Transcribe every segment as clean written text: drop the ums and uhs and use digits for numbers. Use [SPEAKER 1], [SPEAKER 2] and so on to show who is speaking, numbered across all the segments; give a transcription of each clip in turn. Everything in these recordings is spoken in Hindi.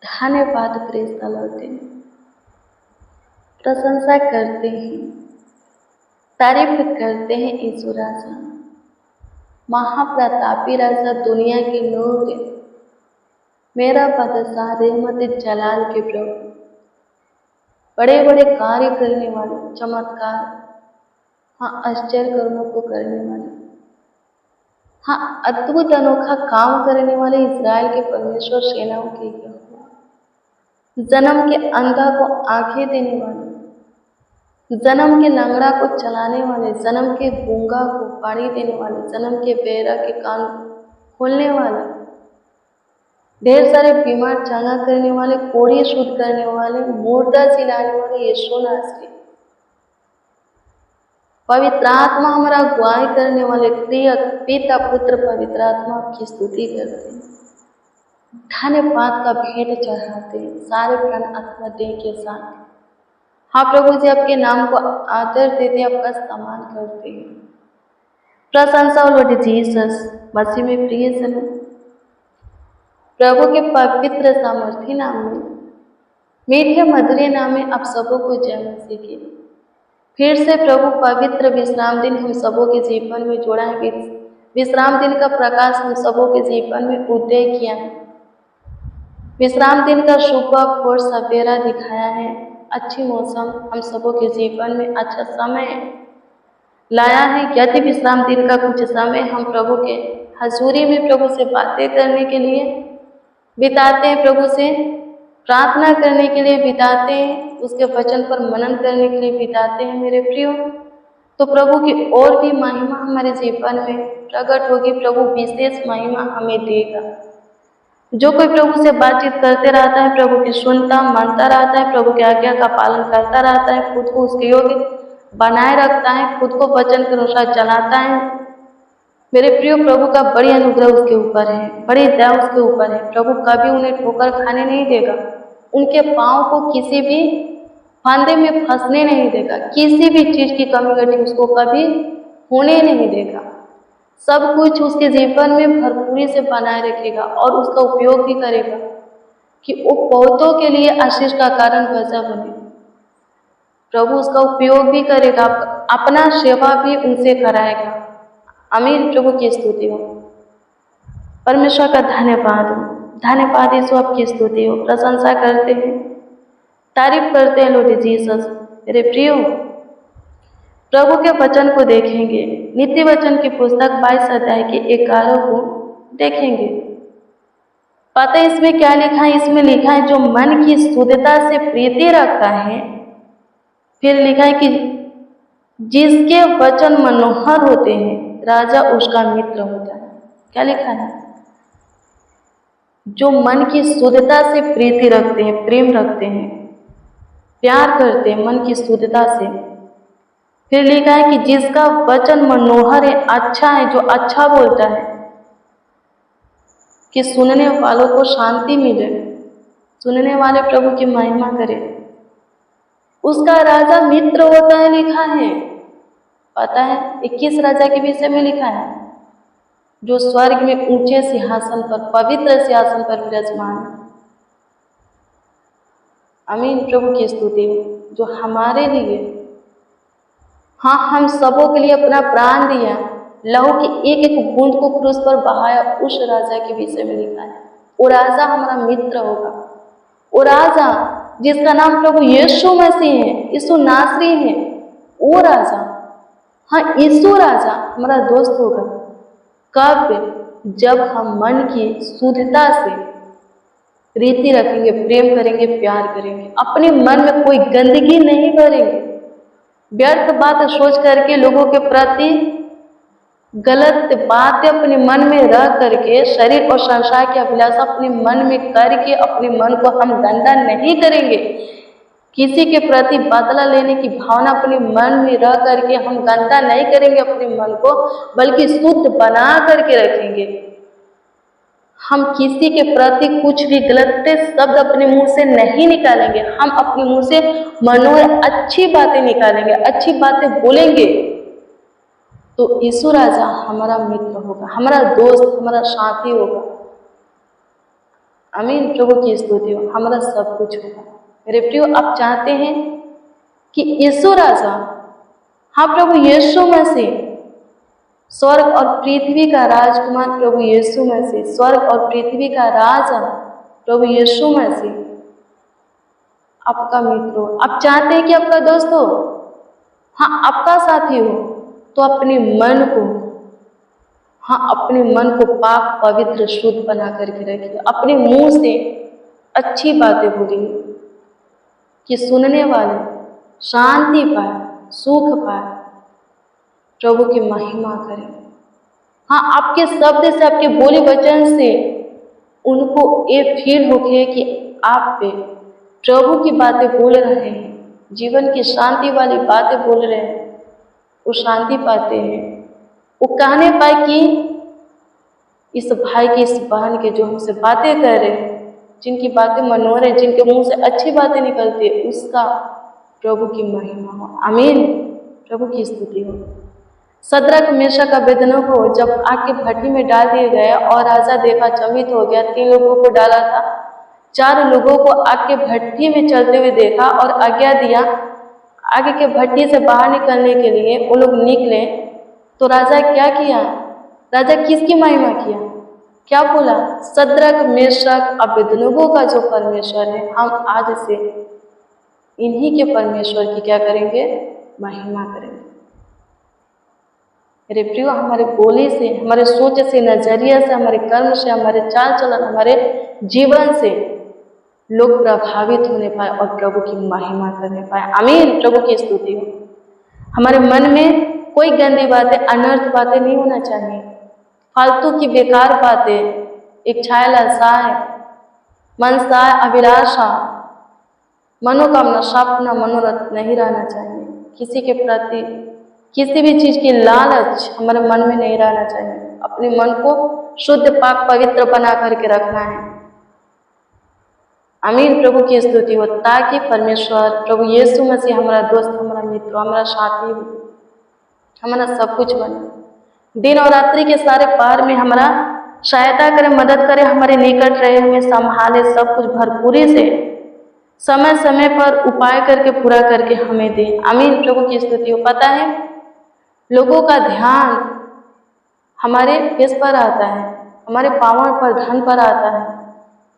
[SPEAKER 1] धन्यवाद प्रेस द लॉर्ड। प्रशंसा करते हैं, तारीफ करते हैं यीशु राजा, महाप्रतापी राजा, दुनिया के नूर, मेरा बादशाह, रहमत जलाल के प्रभु, बड़े बड़े कार्य करने वाले, चमत्कार, हाँ आश्चर्य कर्मों को करने वाले, हाँ अद्भुत अनोखा काम करने वाले, इस्राएल के परमेश्वर, सेनाओं के यहोवा, जन्म के अंधा को आंखें देने वाले, जन्म के लंगड़ा को चलाने वाले, जन्म के गूंगा को पानी देने वाले, जन्म के बहरा के कान खोलने वाले, ढेर सारे बीमार चंगा करने वाले, कोढ़ी शुद्ध करने वाले, मुर्दा जिलाने वाले यीशु नासरी, पवित्र आत्मा हमारा अगुवाई करने वाले, प्रिय पिता पुत्र पवित्र आत्मा आपकी स्तुति करते हैं, धन्यवाद का भेंट चढ़ाते हैं, सारे प्राण आत्मा देह के साथ। हाँ प्रभु जी, आपके नाम को आदर देते, आपका सम्मान करते हैं। प्रशंसा हो लॉर्ड जीसस, मसीह में प्रिय जन, प्रभु के पवित्र सामर्थी नाम में, मीठे मधुरे नाम में आप सबों को जय मसीह की। फिर से प्रभु पवित्र विश्राम दिन हम सबों के जीवन में जोड़ा है, विश्राम दिन का प्रकाश हम सबों के जीवन में उदय किया है, विश्राम दिन का शुभ और सवेरा दिखाया है, अच्छी मौसम हम सबों के जीवन में अच्छा समय लाया है। यदि विश्राम दिन का कुछ समय हम प्रभु के हजूरी में प्रभु से बातें करने के लिए बिताते हैं, प्रभु से प्रार्थना करने के लिए बिताते हैं, उसके वचन पर मनन करने के लिए बिताते हैं मेरे प्रियो, तो प्रभु की और भी महिमा हमारे जीवन में प्रकट होगी। प्रभु विशेष महिमा हमें देगा। जो कोई प्रभु से बातचीत करते रहता है, प्रभु की सुनता मानता रहता है, प्रभु की आज्ञा का पालन करता रहता है, खुद को उसके योग्य बनाए रखता है, खुद को वचन के अनुसार चलाता है, मेरे प्रियो प्रभु का बड़ी अनुग्रह उसके ऊपर है, बड़ी दया उसके ऊपर है। प्रभु कभी उन्हें ठोकर खाने नहीं देगा, उनके पाँव को किसी भी फंदे में फंसने नहीं देगा, किसी भी चीज की कमी घटी उसको कभी होने नहीं देगा। सब कुछ उसके जीवन में भरपूरी से बनाए रखेगा और उसका उपयोग भी करेगा कि वो बहुतों के लिए आशीष का कारण वजह बने। प्रभु उसका उपयोग भी करेगा, अपना सेवा भी उनसे कराएगा। आमीन। प्रभु की स्तुति हो, परमेश्वर का धन्यवाद हो, धन्यवाद यीशु, आपकी स्तुति हो। प्रशंसा करते हैं, तारीफ करते हैं लॉर्ड जीसस। मेरे प्रियो, प्रभु के वचन को देखेंगे, नीति वचन की पुस्तक 22 अध्याय के 11 को देखेंगे। पता है इसमें क्या लिखा है? इसमें लिखा है जो मन की शुद्धता से प्रीति रखता है, फिर लिखा है कि जिसके वचन मनोहर होते हैं राजा उसका मित्र होता है। क्या लिखा है? जो मन की शुद्धता से प्रीति रखते हैं, प्रेम रखते हैं, प्यार करते हैं मन की शुद्धता से। फिर लिखा है कि जिसका वचन मनोहर है, अच्छा है, जो अच्छा बोलता है कि सुनने वालों को शांति मिले, सुनने वाले प्रभु की महिमा करे, उसका राजा मित्र होता है। लिखा है, पता है 21 राजा के विषय में लिखा है, जो स्वर्ग में ऊंचे सिंहासन पर, पवित्र सिंहासन पर विराजमान है। आमीन। प्रभु की स्तुति, जो हमारे लिए, हाँ हम सबों के लिए अपना प्राण दिया, लहू की एक एक बूंद को क्रूस पर बहाया, उस राजा के विषय में लिखा है। वो राजा हमारा मित्र होगा, वो राजा जिसका नाम प्रभु यीशु मसीह है, यीशु नासरी है, वो राजा, हाँ यीशु राजा हमारा दोस्त होगा। कब? जब हम मन की शुद्धता से प्रीति रखेंगे, प्रेम करेंगे, प्यार करेंगे, अपने मन में कोई गंदगी नहीं भरेंगे, व्यर्थ बात सोच करके, लोगों के प्रति गलत बातें अपने मन में रह करके, शरीर और संसार की अभिलाषा अपने मन में करके, अपने मन को हम गंदा नहीं करेंगे। किसी के प्रति बदला लेने की भावना अपने मन में रह करके हम गंदा नहीं करेंगे अपने मन को, बल्कि शुद्ध बना करके रखेंगे। हम किसी के प्रति कुछ भी गलत शब्द अपने मुंह से नहीं निकालेंगे, हम अपने मुंह से मनोहर अच्छी बातें निकालेंगे, अच्छी बातें बोलेंगे, तो यीशु राजा हमारा मित्र होगा, हमारा दोस्त, हमारा साथी होगा। आमीन। प्रभु की स्तुति हो, हमारा सब कुछ होगा। मेरे प्रियो, आप चाहते हैं कि यीशु राजा, हाँ प्रभु यीशु मसीह, स्वर्ग और पृथ्वी का राजकुमार प्रभु यीशु मसीह, स्वर्ग और पृथ्वी का राजा प्रभु यीशु मसीह आपका मित्र हो। आप चाहते हैं कि आपका दोस्त हो, हाँ आपका साथी हो, तो अपने मन को, हाँ अपने मन को पाक पवित्र शुद्ध बना करके रखिए। अपने मुंह से अच्छी बातें बोलिए कि सुनने वाले शांति पाए, सुख पाए, प्रभु की महिमा करें। हाँ आपके शब्द से, आपके बोली वचन से उनको ये फील होके कि आप पे प्रभु की बातें बोल रहे हैं, जीवन की शांति वाली बातें बोल रहे हैं, वो शांति पाते हैं। वो कहने पाए कि इस भाई की, इस बहन के जो हमसे बातें कर रहे हैं, जिनकी बातें मनोहर है, जिनके मुंह से अच्छी बातें निकलती है, उसका प्रभु की महिमा हो। आमीन। प्रभु की स्तुति हो। सद्रक मेशक अबेदनगो जब आग की भट्टी में डाल दिए गए और राजा देखा, चंभित हो गया। 3 लोगों को डाला था, 4 लोगों को आग के भट्टी में चलते हुए देखा और आज्ञा दिया आगे के भट्टी से बाहर निकलने के लिए। वो लोग निकले तो राजा क्या किया? राजा किसकी महिमा किया? क्या बोला? सद्रक मेशक अबेदनगो का जो परमेश्वर है, हम आज से इन्हीं के परमेश्वर की क्या करेंगे? महिमा करेंगे। मेरे प्रियो, हमारे बोले से, हमारे सोच से, नजरिया से, हमारे कर्म से, हमारे चाल चलन, हमारे जीवन से लोग प्रभावित होने पाए और प्रभु की महिमा करने पाए। आमीन। प्रभु की स्तुति हो। हमारे मन में कोई गंदी बातें, अनर्थ बातें नहीं होना चाहिए। फालतू की बेकार बातें, इच्छाएं, लालसाएं, मनसाएं, अभिलाषा, मनोकामना, सपना, मनोरथ नहीं रहना चाहिए। किसी के प्रति किसी भी चीज की लालच हमारे मन में नहीं रहना चाहिए। अपने मन को शुद्ध, पाक, पवित्र बना करके रखना है। आमीन। प्रभु की स्तुति हो, ताकि परमेश्वर प्रभु यीशु मसीह हमारा दोस्त, हमारा मित्र, हमारा साथी हो, हमारा सब कुछ बने। दिन और रात्रि के सारे पार में हमारा सहायता करे, मदद करे, हमारे निकट रहे, हमें संभाले, सब कुछ भरपूरी से समय समय पर उपाय करके पूरा करके हमें दे। आमीन। प्रभु की स्तुति हो। पता है, लोगों का ध्यान हमारे फेस पर आता है, हमारे पावर पर, धन पर आता है।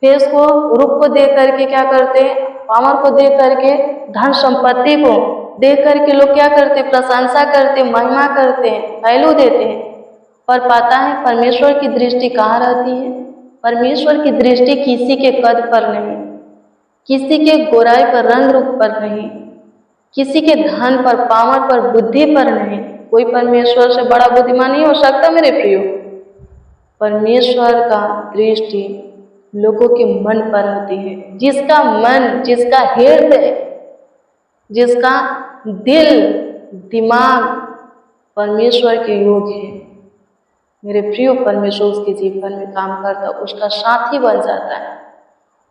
[SPEAKER 1] फेस को, रूप को देख करके क्या करते हैं? पावर को देख करके, धन संपत्ति को देख करके लोग क्या करते? प्रशंसा करते, महिमा करते हैं, वैल्यू देते हैं। पर पता है परमेश्वर की दृष्टि कहाँ रहती है? परमेश्वर की दृष्टि किसी के कद पर नहीं, किसी के गोराई पर, रंग रूप पर नहीं, किसी के धन पर, पावर पर, बुद्धि पर नहीं। कोई परमेश्वर से बड़ा बुद्धिमान नहीं हो सकता मेरे प्रियो। परमेश्वर का दृष्टि लोगों के मन पर रहती है। जिसका मन, जिसका हृदय, जिसका दिल, दिमाग परमेश्वर के योग है, मेरे प्रियो, परमेश्वर उसके जीवन में काम करता, उसका साथी बन जाता है,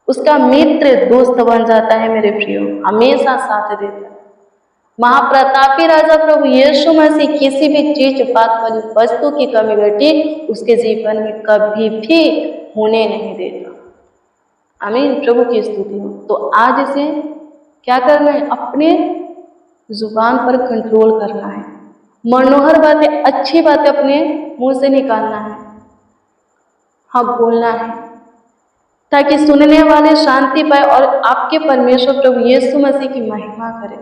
[SPEAKER 1] उसका मित्र, दोस्त बन जाता है। मेरे प्रियो, हमेशा साथ देता है। महाप्रतापी राजा प्रभु यीशु मसीह किसी भी चीज, बात वाली वस्तु की कमी घटी उसके जीवन में कभी भी होने नहीं देता। आमीन। प्रभु की स्तुति हो। तो आज से क्या करना है? अपने जुबान पर कंट्रोल करना है। मनोहर बातें, अच्छी बातें अपने मुंह से निकालना है, हाँ बोलना है, ताकि सुनने वाले शांति पाए और आपके परमेश्वर प्रभु यीशु मसीह की महिमा करें।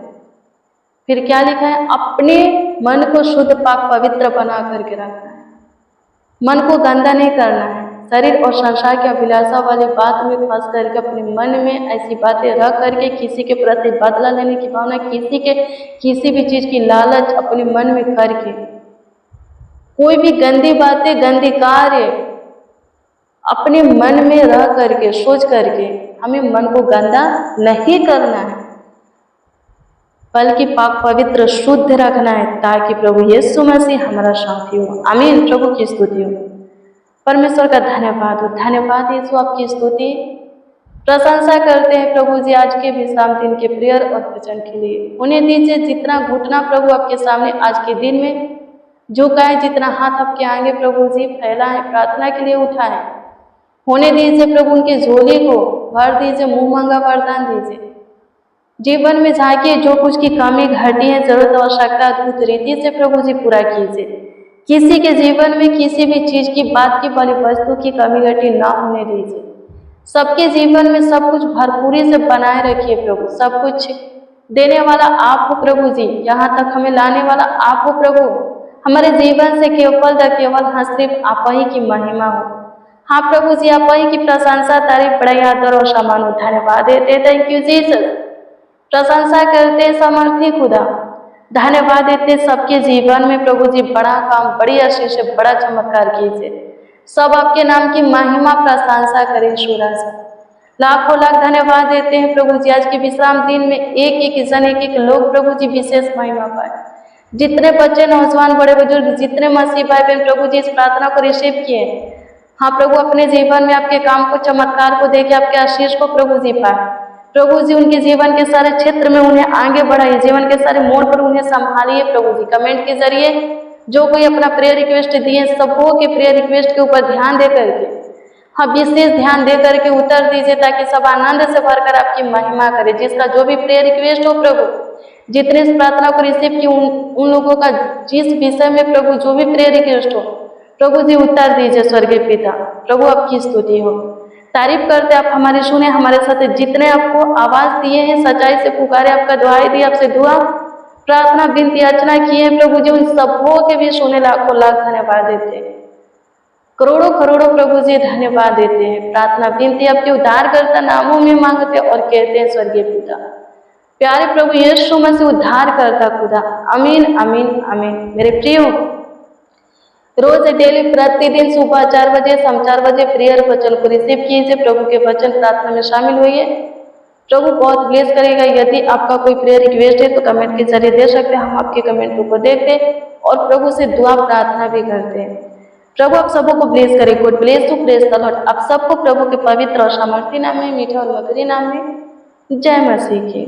[SPEAKER 1] फिर क्या लिखा है? अपने मन को शुद्ध, पाक, पवित्र बना करके रखना है। मन को गंदा नहीं करना है। शरीर और संसार की अभिलाषा वाली बात में फंस करके अपने मन में ऐसी बातें रख करके किसी के प्रति बदला लेने की भावना, किसी भी चीज की लालच अपने मन में करके, कोई भी गंदी बातें, गंदी कार्य अपने मन में रह करके, सोच करके हमें मन को गंदा नहीं करना है, बल्कि पाक, पवित्र, शुद्ध रखना है, ताकि प्रभु यीशु मसीह हमारा साथी हो। आमीन। प्रभु की स्तुति हो। परमेश्वर का धन्यवाद हो। धन्यवाद यीशु, आपकी स्तुति, प्रशंसा करते हैं प्रभु जी आज के विश्राम दिन के प्रेयर और वचन के लिए। उन्हें दीजिए जितना घुटना प्रभु आपके सामने आज के दिन में झुकाएं, जितना हाथ आपके आगे प्रभु जी फैलाएं, प्रार्थना के लिए उठाएं। होने दीजिए प्रभु, उनकी झोली को भर दीजिए, मुंह मांगा वरदान दीजिए। जीवन में झांकिए, जो कुछ की कमी घटी है, जरूरत आवश्यकता अद्भुत रीति से प्रभु जी पूरा कीजिए। किसी के जीवन में किसी भी चीज की, बात की, वाली वस्तु की कमी घटी ना होने दीजिए। सबके जीवन में सब कुछ भरपूरी से बनाए रखिए प्रभु। सब कुछ देने वाला आप हो प्रभु जी, यहाँ तक हमें लाने वाला आप हो प्रभु। हमारे जीवन से केवल द केवल हाँ सिर्फ आप ही की महिमा हो। हाँ प्रभु जी, आप ही की प्रशंसा, तारीफ, बड़ाई, आदर और सम्मान, धन्यवाद देते। Thank you Jesus. प्रशंसा करते समर्थी खुदा, धन्यवाद देते सबके जीवन में प्रभु जी बड़ा काम, बड़ी आशीष, बड़ा चमत्कार कीजिए। सब आपके नाम की महिमा प्रशंसा करें। शुरासा लाखों लाख धन्यवाद देते हैं प्रभु जी। आज के विश्राम दिन में एक एक जन, एक एक लोग प्रभु जी विशेष महिमा पाए। जितने बच्चे, नौजवान, बड़े बुजुर्ग, जितने मसीह भाई बहन प्रभु जी इस प्रार्थना को रिसीव किए, हाँ प्रभु, अपने जीवन में आपके काम को, चमत्कार को देखे, आपके आशीष को प्रभु जी पाए। प्रभु जी उनके जीवन के सारे क्षेत्र में उन्हें आगे बढ़ाइए, जीवन के सारे मोड़ पर उन्हें संभालिए प्रभु जी। कमेंट के जरिए जो कोई अपना प्रेयर रिक्वेस्ट दिए, सबों के प्रेयर रिक्वेस्ट के ऊपर ध्यान दे करके, हाँ विशेष ध्यान दे करके उत्तर दीजिए, ताकि सब आनंद से भरकर आपकी महिमा करे। जिसका जो भी प्रेयर रिक्वेस्ट हो प्रभु, जितने इस प्रार्थना को रिसीव की, उन लोगों का जिस विषय में प्रभु जो भी प्रेयर रिक्वेस्ट हो प्रभु जी उत्तर दीजिए। स्वर्गीय पिता प्रभु, आपकी स्तुति हो, तारीफ करते आप हमारी सुने, हमारे साथ जितने आपको आवाज दिए हैं, सच्चाई से पुकारे, आपका दुआई दी, आपसे दुआ प्रार्थना विनती अर्चना किए प्रभु जी, उन सबों के भी सुने लाखों लाख धन्यवाद देते हैं। करोड़ों करोड़ों प्रभु जी धन्यवाद देते हैं। प्रार्थना विनती आपके उद्धार करता नामों में मांगते और कहते हैं स्वर्गीय पिता। प्यारे प्रभु यीशु मसीह उद्धार करता खुदा, अमीन अमीन अमीन। मेरे प्रियो, रोज डेली प्रतिदिन सुबह 4 बजे, शाम 4 बजे प्रेयर वचन को रिसीव कीजिए। प्रभु के वचन प्रार्थना में शामिल होइए। प्रभु बहुत ब्लेस करेगा। यदि आपका कोई प्रेयर रिक्वेस्ट है तो कमेंट के जरिए दे सकते हैं, हम आपके कमेंट को देखते और प्रभु से दुआ प्रार्थना भी करते हैं। प्रभु आप सबों को ब्लेस करे। God bless to praise the Lord. आप सबको प्रभु के पवित्र और सामर्थी नाम में, मीठे और मधुर नाम में जय मसीह की।